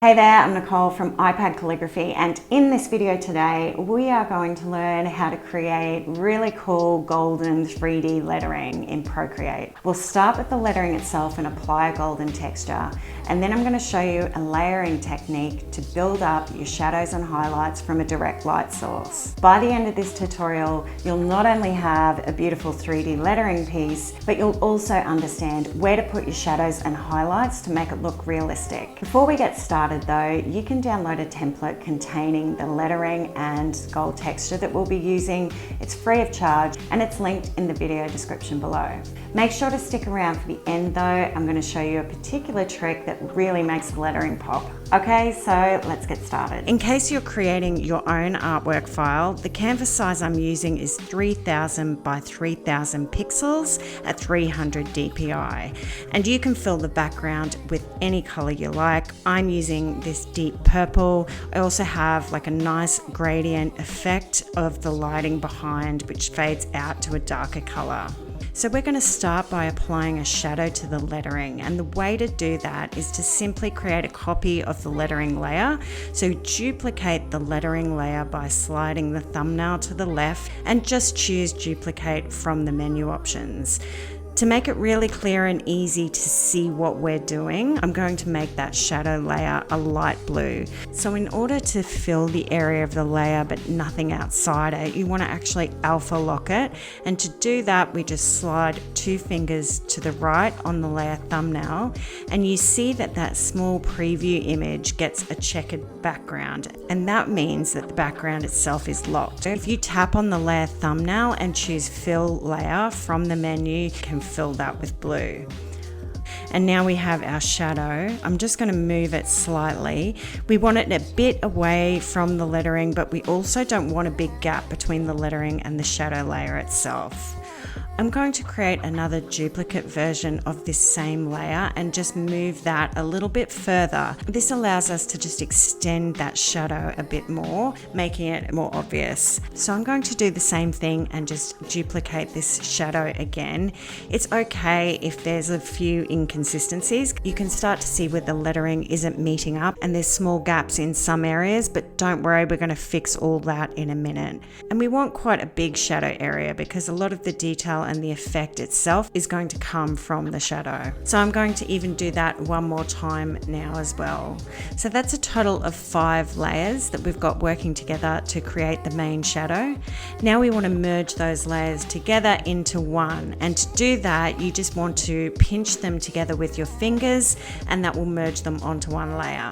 Hey there, I'm Nicole from iPad Calligraphy, and in this video today we are going to learn how to create really cool golden 3D lettering in Procreate. We'll start with the lettering itself and apply a golden texture, and then I'm going to show you a layering technique to build up your shadows and highlights from a direct light source. By the end of this tutorial, you'll not only have a beautiful 3D lettering piece, but you'll also understand where to put your shadows and highlights to make it look realistic. Before we get started though, you can download a template containing the lettering and gold texture that we'll be using. It's free of charge and it's linked in the video description below. Make sure to stick around for the end though. I'm going to show you a particular trick that really makes the lettering pop. Okay, so let's get started. In case you're creating your own artwork file, the canvas size I'm using is 3000 by 3000 pixels at 300 dpi. And you can fill the background with any color you like. I'm using this deep purple. I also have like a nice gradient effect of the lighting behind, which fades out to a darker color. So we're going to start by applying a shadow to the lettering, and the way to do that is to simply create a copy of the lettering layer. So duplicate the lettering layer by sliding the thumbnail to the left and just choose duplicate from the menu options. To make it really clear and easy to see what we're doing, I'm going to make that shadow layer a light blue. So in order to fill the area of the layer but nothing outside it, you want to actually alpha lock it. And to do that, we just slide 2 fingers to the right on the layer thumbnail, and you see that that small preview image gets a checkered background, and that means that the background itself is locked. If you tap on the layer thumbnail and choose fill layer from the menu, you can fill that with blue. And now we have our shadow. I'm just going to move it slightly. We want it a bit away from the lettering, but we also don't want a big gap between the lettering and the shadow layer itself. I'm going to create another duplicate version of this same layer and just move that a little bit further. This allows us to just extend that shadow a bit more, making it more obvious. So I'm going to do the same thing and just duplicate this shadow again. It's okay if there's a few inconsistencies. You can start to see where the lettering isn't meeting up and there's small gaps in some areas, but don't worry, we're going to fix all that in a minute. And we want quite a big shadow area because a lot of the detail and the effect itself is going to come from the shadow. So I'm going to even do that one more time now as well. So that's a total of 5 layers that we've got working together to create the main shadow. Now we want to merge those layers together into one, and to do that you just want to pinch them together with your fingers and that will merge them onto one layer.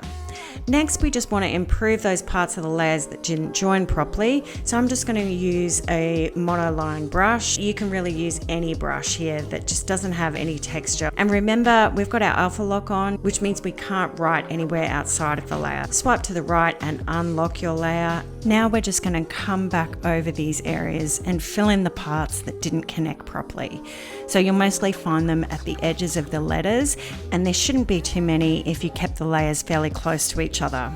Next, we just want to improve those parts of the layers that didn't join properly. So I'm just going to use a monoline brush. You can really use any brush here that just doesn't have any texture. And remember, we've got our alpha lock on, which means we can't write anywhere outside of the layer. Swipe to the right and unlock your layer. Now we're just going to come back over these areas and fill in the parts that didn't connect properly. So you'll mostly find them at the edges of the letters, and there shouldn't be too many if you kept the layers fairly close to each other.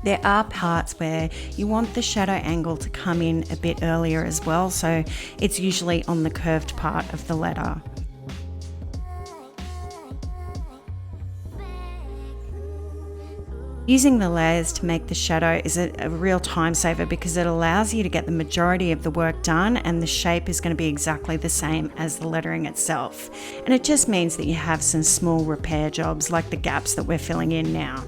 There are parts where you want the shadow angle to come in a bit earlier as well, so it's usually on the curved part of the letter. Using the layers to make the shadow is a real time saver because it allows you to get the majority of the work done, and the shape is going to be exactly the same as the lettering itself. And it just means that you have some small repair jobs like the gaps that we're filling in now.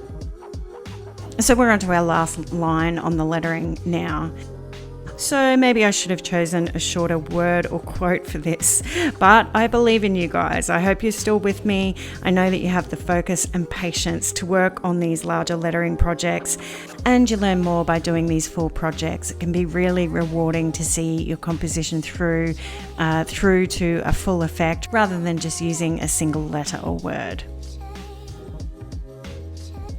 So we're onto our last line on the lettering now. So maybe I should have chosen a shorter word or quote for this, but I believe in you guys. I hope you're still with me. I know that you have the focus and patience to work on these larger lettering projects, and you learn more by doing these full projects. It can be really rewarding to see your composition through to a full effect rather than just using a single letter or word.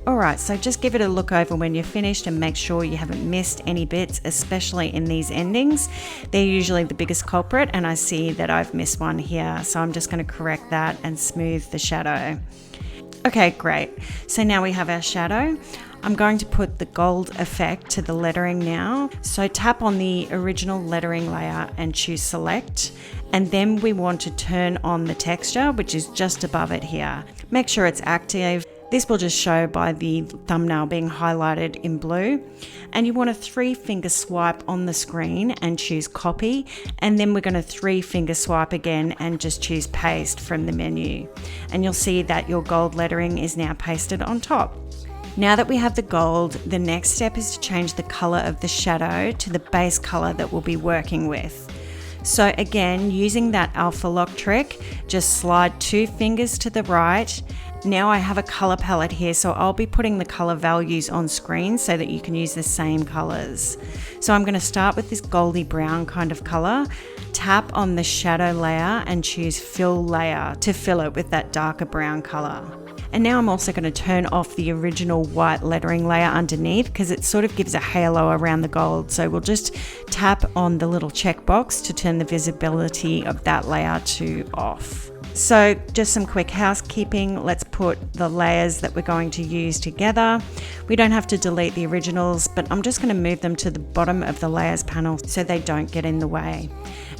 Alright, so just give it a look over when you're finished and make sure you haven't missed any bits, especially in these endings. They're usually the biggest culprit, and I see that I've missed one here, so I'm just going to correct that and smooth the shadow. Okay, great. So now we have our shadow. I'm going to put the gold effect to the lettering now. So tap on the original lettering layer and choose select. And then we want to turn on the texture, which is just above it here. Make sure it's active. This will just show by the thumbnail being highlighted in blue. And you want to 3-finger swipe on the screen and choose copy. And then we're going to 3-finger swipe again and just choose paste from the menu. And you'll see that your gold lettering is now pasted on top. Now that we have the gold, the next step is to change the color of the shadow to the base color that we'll be working with. So again, using that alpha lock trick, just slide 2 fingers to the right. Now I have a color palette here, so I'll be putting the color values on screen so that you can use the same colors. So I'm going to start with this goldy brown kind of color, tap on the shadow layer and choose fill layer to fill it with that darker brown color. And now I'm also going to turn off the original white lettering layer underneath because it sort of gives a halo around the gold. So we'll just tap on the little checkbox to turn the visibility of that layer to off. So just some quick housekeeping. Let's put the layers that we're going to use together. We don't have to delete the originals, but I'm just going to move them to the bottom of the layers panel so they don't get in the way.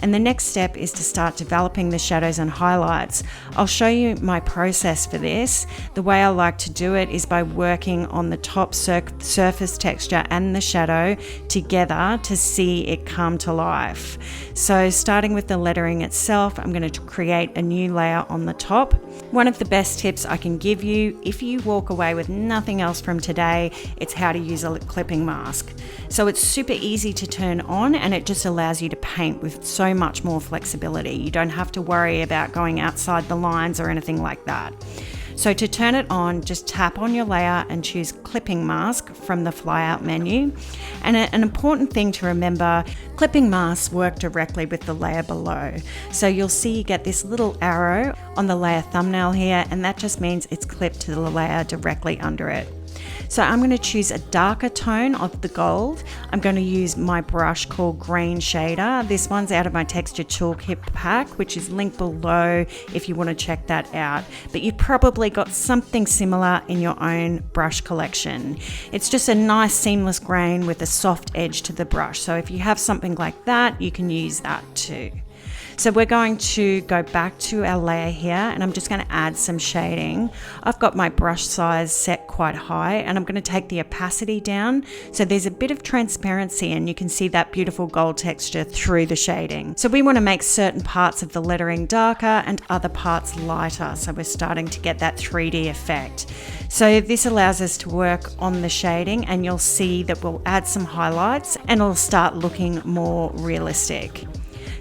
And the next step is to start developing the shadows and highlights. I'll show you my process for this. The way I like to do it is by working on the top surface texture and the shadow together to see it come to life. So starting with the lettering itself, I'm going to create a new layer on the top. One of the best tips I can give you, if you walk away with nothing else from today, it's how to use a clipping mask. So it's super easy to turn on and it just allows you to paint with so much more flexibility. You don't have to worry about going outside the lines or anything like that. So to turn it on, just tap on your layer and choose clipping mask from the flyout menu. And an important thing to remember, clipping masks work directly with the layer below. So you'll see you get this little arrow on the layer thumbnail here, and that just means it's clipped to the layer directly under it. So I'm going to choose a darker tone of the gold. I'm going to use my brush called Green Shader. This one's out of my texture toolkit pack, which is linked below if you want to check that out. But you've probably got something similar in your own brush collection. It's just a nice seamless grain with a soft edge to the brush. So if you have something like that, you can use that too. So we're going to go back to our layer here and I'm just going to add some shading. I've got my brush size set quite high and I'm going to take the opacity down so there's a bit of transparency and you can see that beautiful gold texture through the shading. So we want to make certain parts of the lettering darker and other parts lighter, so we're starting to get that 3D effect. So this allows us to work on the shading and you'll see that we'll add some highlights and it'll start looking more realistic.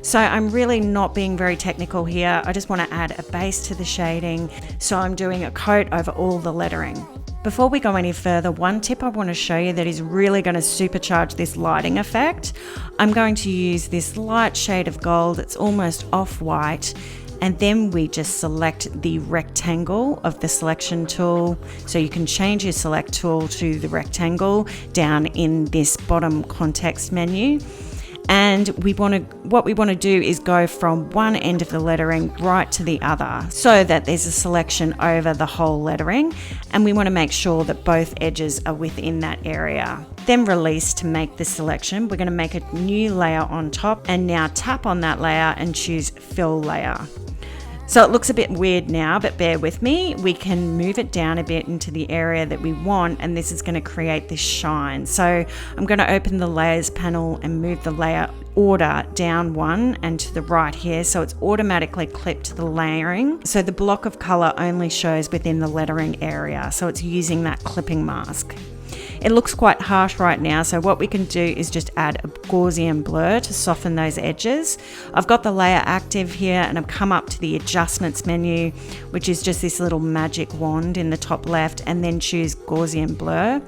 So I'm really not being very technical here. I just want to add a base to the shading. So I'm doing a coat over all the lettering. Before we go any further, one tip I want to show you that is really going to supercharge this lighting effect. I'm going to use this light shade of gold. It's almost off-white. And then we just select the rectangle of the selection tool. So you can change your select tool to the rectangle down in this bottom context menu. And what we want to do is go from one end of the lettering right to the other so that there's a selection over the whole lettering, and we want to make sure that both edges are within that area. Then release to make the selection. We're going to make a new layer on top and now tap on that layer and choose fill layer. So it looks a bit weird now, but bear with me. We can move it down a bit into the area that we want, and this is going to create this shine. So I'm going to open the layers panel and move the layer order down one and to the right here, so it's automatically clipped to the layering. So the block of color only shows within the lettering area, so it's using that clipping mask. It looks quite harsh right now, so what we can do is just add a Gaussian blur to soften those edges. I've got the layer active here and I've come up to the adjustments menu, which is just this little magic wand in the top left, and then choose Gaussian blur.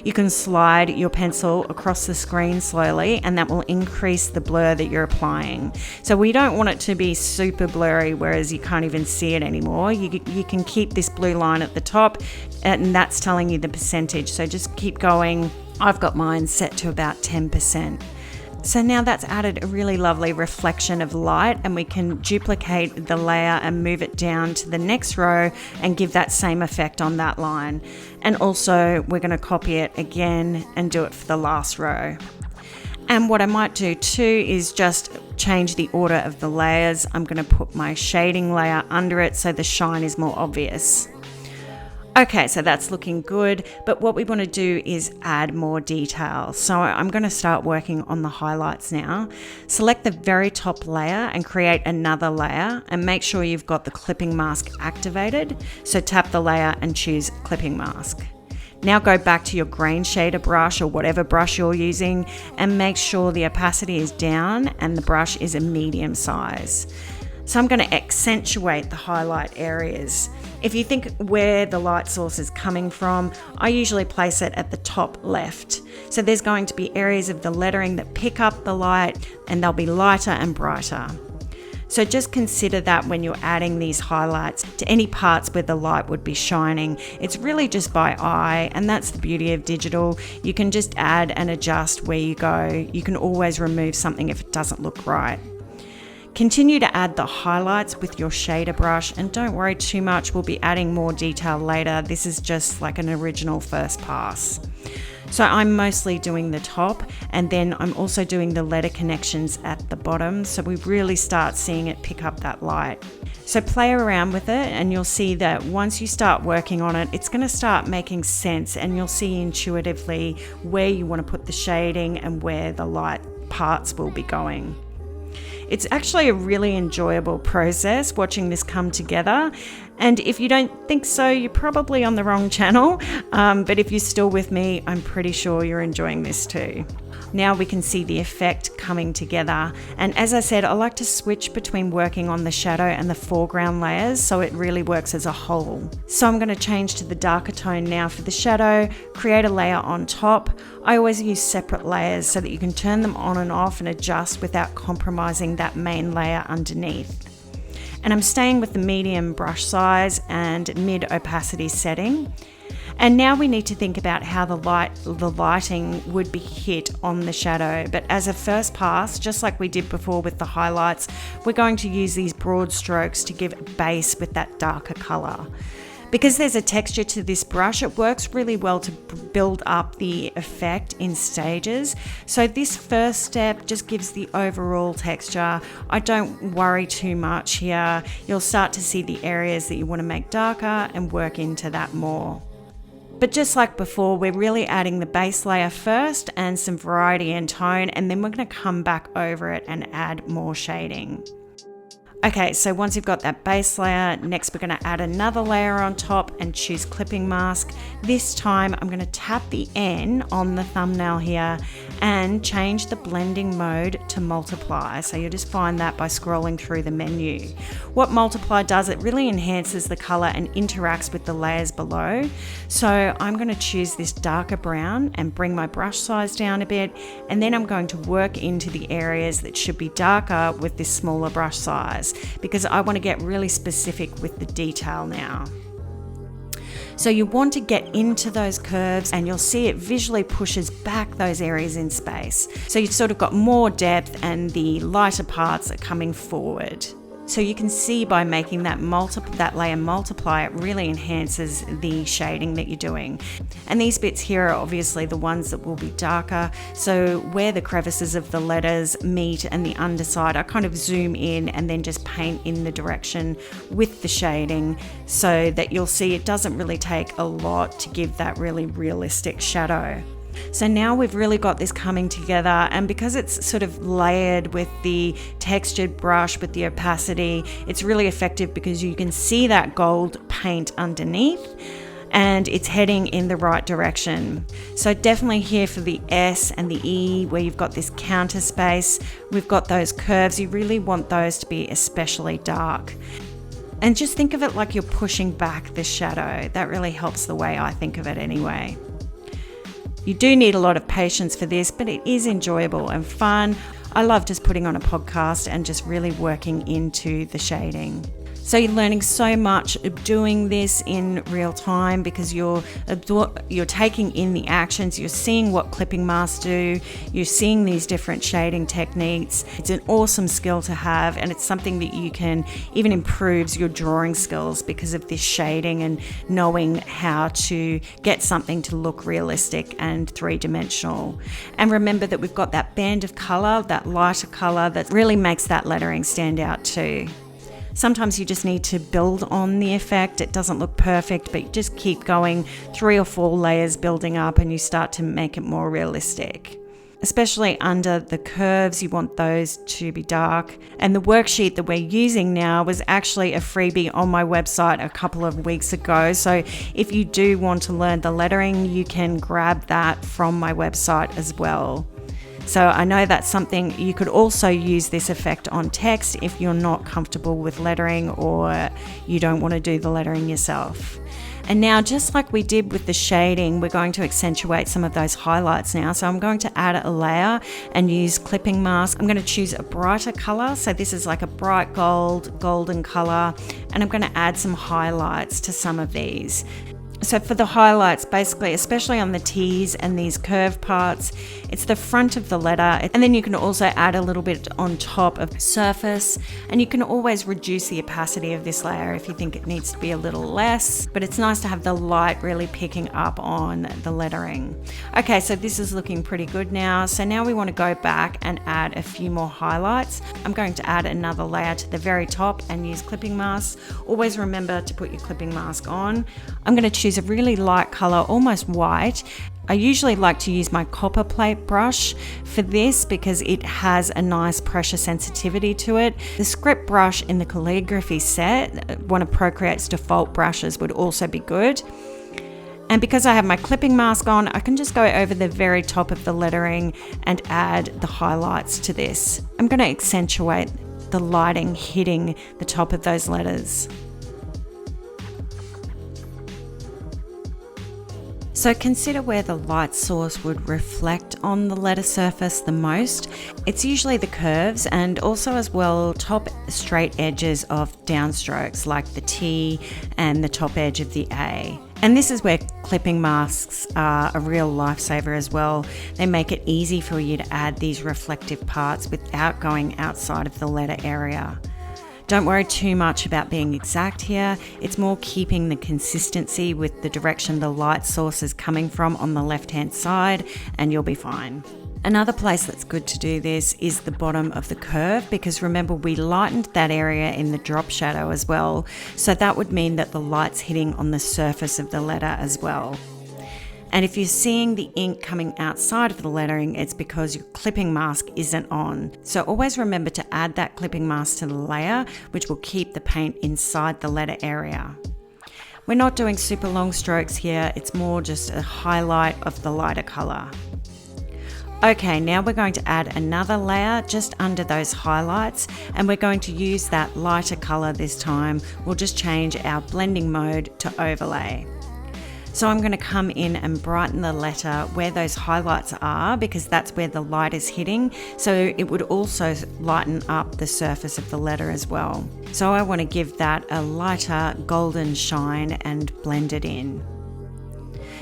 You can slide your pencil across the screen slowly and that will increase the blur that you're applying. So we don't want it to be super blurry whereas you can't even see it anymore. You can keep this blue line at the top and that's telling you the percentage. So just keep going. I've got mine set to about 10%. So now that's added a really lovely reflection of light, and we can duplicate the layer and move it down to the next row and give that same effect on that line. And also we're going to copy it again and do it for the last row. And what I might do too is just change the order of the layers. I'm going to put my shading layer under it so the shine is more obvious. Okay, so that's looking good, but what we want to do is add more detail. So I'm going to start working on the highlights now. Select the very top layer and create another layer, and make sure you've got the clipping mask activated. So tap the layer and choose clipping mask. Now go back to your grain shader brush or whatever brush you're using and make sure the opacity is down and the brush is a medium size. So I'm going to accentuate the highlight areas. If you think where the light source is coming from, I usually place it at the top left. So there's going to be areas of the lettering that pick up the light and they'll be lighter and brighter. So just consider that when you're adding these highlights to any parts where the light would be shining. It's really just by eye, and that's the beauty of digital. You can just add and adjust where you go. You can always remove something if it doesn't look right. Continue to add the highlights with your shader brush, and don't worry too much, we'll be adding more detail later. This is just like an original first pass. So I'm mostly doing the top, and then I'm also doing the letter connections at the bottom, so we really start seeing it pick up that light. So play around with it and you'll see that once you start working on it, it's going to start making sense, and you'll see intuitively where you want to put the shading and where the light parts will be going. It's actually a really enjoyable process watching this come together. And if you don't think so, you're probably on the wrong channel. But if you're still with me, I'm pretty sure you're enjoying this too. Now we can see the effect coming together. And as I said, I like to switch between working on the shadow and the foreground layers so it really works as a whole. So I'm going to change to the darker tone now for the shadow, create a layer on top. I always use separate layers so that you can turn them on and off and adjust without compromising that main layer underneath. And I'm staying with the medium brush size and mid opacity setting. And now we need to think about how the lighting would be hit on the shadow. But as a first pass, just like we did before with the highlights, we're going to use these broad strokes to give a base with that darker color. Because there's a texture to this brush, it works really well to build up the effect in stages. So this first step just gives the overall texture. I don't worry too much here. You'll start to see the areas that you want to make darker and work into that more. But just like before, we're really adding the base layer first and some variety in tone, and then we're going to come back over it and add more shading. Okay, so once you've got that base layer, next we're going to add another layer on top and choose clipping mask. This time I'm going to tap the N on the thumbnail here and change the blending mode to multiply. So you'll just find that by scrolling through the menu. What multiply does, it really enhances the color and interacts with the layers below. So I'm going to choose this darker brown and bring my brush size down a bit, and then I'm going to work into the areas that should be darker with this smaller brush size, because I want to get really specific with the detail now. So you want to get into those curves, and you'll see it visually pushes back those areas in space. So you've sort of got more depth and the lighter parts are coming forward. So you can see by making that layer multiply, it really enhances the shading that you're doing. And these bits here are obviously the ones that will be darker. So where the crevices of the letters meet and the underside, I kind of zoom in and then just paint in the direction with the shading so that you'll see it doesn't really take a lot to give that really realistic shadow. So now we've really got this coming together, and because it's sort of layered with the textured brush with the opacity, it's really effective because you can see that gold paint underneath and it's heading in the right direction. So definitely here for the S and the E, where you've got this counter space, we've got those curves. You really want those to be especially dark. And just think of it like you're pushing back the shadow. That really helps the way I think of it anyway. You do need a lot of patience for this, but it is enjoyable and fun. I love just putting on a podcast and just really working into the shading. So you're learning so much doing this in real time because you're taking in the actions, you're seeing what clipping masks do, you're seeing these different shading techniques. It's an awesome skill to have, and it's something that you can even improves your drawing skills because of this shading and knowing how to get something to look realistic and three-dimensional. And remember that we've got that band of color, that lighter color that really makes that lettering stand out too. Sometimes you just need to build on the effect. It doesn't look perfect, but you just keep going, 3 or 4 layers building up, and you start to make it more realistic. Especially under the curves, you want those to be dark. And the worksheet that we're using now was actually a freebie on my website a couple of weeks ago. So if you do want to learn the lettering, you can grab that from my website as well. So I know that's something you could also use this effect on text if you're not comfortable with lettering or you don't want to do the lettering yourself. And now, just like we did with the shading, we're going to accentuate some of those highlights now. So I'm going to add a layer and use clipping mask. I'm going to choose a brighter color. So this is like a bright golden color. And I'm going to add some highlights to some of these. So for the highlights, basically, especially on the T's and these curved parts, it's the front of the letter. And then you can also add a little bit on top of surface. And you can always reduce the opacity of this layer if you think it needs to be a little less. But it's nice to have the light really picking up on the lettering. Okay, so this is looking pretty good now. So now we want to go back and add a few more highlights. I'm going to add another layer to the very top and use clipping masks. Always remember to put your clipping mask on. I'm going to choose a really light color, almost white. I usually like to use my copper plate brush for this because it has a nice pressure sensitivity to it. The script brush in the Calligraphy set, one of Procreate's default brushes, would also be good. And because I have my clipping mask on, I can just go over the very top of the lettering and add the highlights to this. I'm going to accentuate the lighting hitting the top of those letters. So consider where the light source would reflect on the letter surface the most. It's usually the curves and also as well top straight edges of downstrokes like the T and the top edge of the A. And this is where clipping masks are a real lifesaver as well. They make it easy for you to add these reflective parts without going outside of the letter area. Don't worry too much about being exact here. It's more keeping the consistency with the direction the light source is coming from on the left-hand side, and you'll be fine. Another place that's good to do this is the bottom of the curve, because remember we lightened that area in the drop shadow as well. So that would mean that the light's hitting on the surface of the letter as well. And if you're seeing the ink coming outside of the lettering, it's because your clipping mask isn't on. So always remember to add that clipping mask to the layer, which will keep the paint inside the letter area. We're not doing super long strokes here, it's more just a highlight of the lighter color. Okay, now we're going to add another layer just under those highlights, and we're going to use that lighter color this time. We'll just change our blending mode to overlay. So I'm going to come in and brighten the letter where those highlights are, because that's where the light is hitting. So it would also lighten up the surface of the letter as well. So I want to give that a lighter golden shine and blend it in.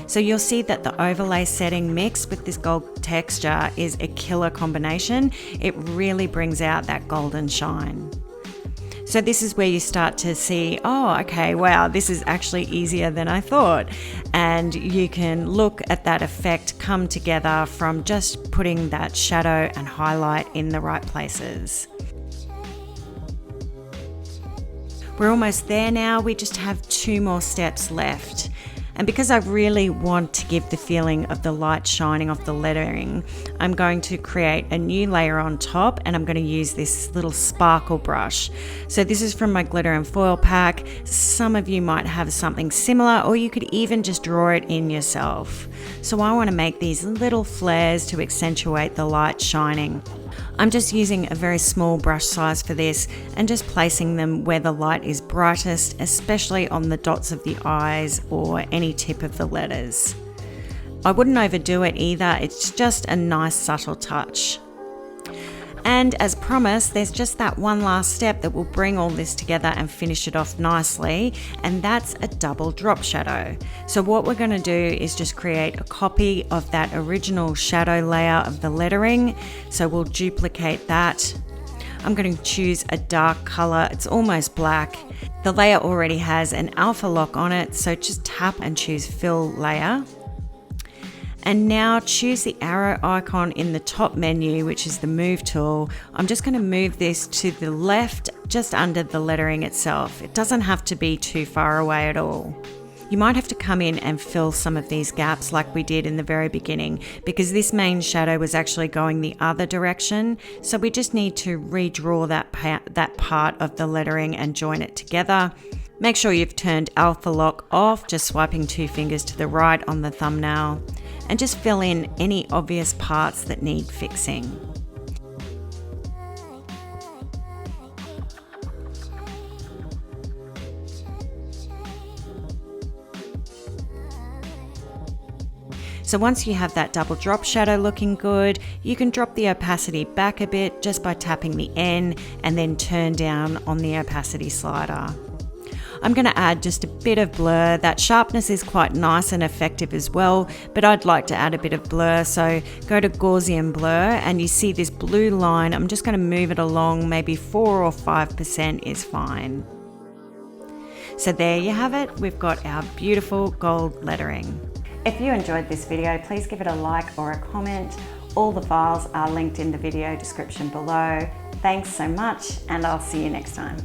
So you'll see that the overlay setting mixed with this gold texture is a killer combination. It really brings out that golden shine. So this is where you start to see, oh, okay, wow, this is actually easier than I thought. And you can look at that effect come together from just putting that shadow and highlight in the right places. We're almost there now. We just have 2 more steps left. And because I really want to give the feeling of the light shining off the lettering, I'm going to create a new layer on top, and I'm going to use this little sparkle brush. So this is from my glitter and foil pack. Some of you might have something similar, or you could even just draw it in yourself. So I want to make these little flares to accentuate the light shining. I'm just using a very small brush size for this and just placing them where the light is brightest, especially on the dots of the eyes or any tip of the letters. I wouldn't overdo it either, it's just a nice subtle touch. And as promised, there's just that one last step that will bring all this together and finish it off nicely, and that's a double drop shadow. So what we're going to do is just create a copy of that original shadow layer of the lettering. So we'll duplicate that. I'm going to choose a dark color, it's almost black. The layer already has an alpha lock on it, so just tap and choose fill layer. And now choose the arrow icon in the top menu, which is the move tool. I'm just going to move this to the left, just under the lettering itself. It doesn't have to be too far away at all. You might have to come in and fill some of these gaps like we did in the very beginning, because this main shadow was actually going the other direction. So we just need to redraw that part of the lettering and join it together. Make sure you've turned alpha lock off, just swiping 2 fingers to the right on the thumbnail, and just fill in any obvious parts that need fixing. So once you have that double drop shadow looking good, you can drop the opacity back a bit just by tapping the N and then turn down on the opacity slider. I'm going to add just a bit of blur. That sharpness is quite nice and effective as well, but I'd like to add a bit of blur. So go to Gaussian blur and you see this blue line. I'm just going to move it along, maybe 4 or 5% is fine. So there you have it. We've got our beautiful gold lettering. If you enjoyed this video, please give it a like or a comment. All the files are linked in the video description below. Thanks so much, and I'll see you next time.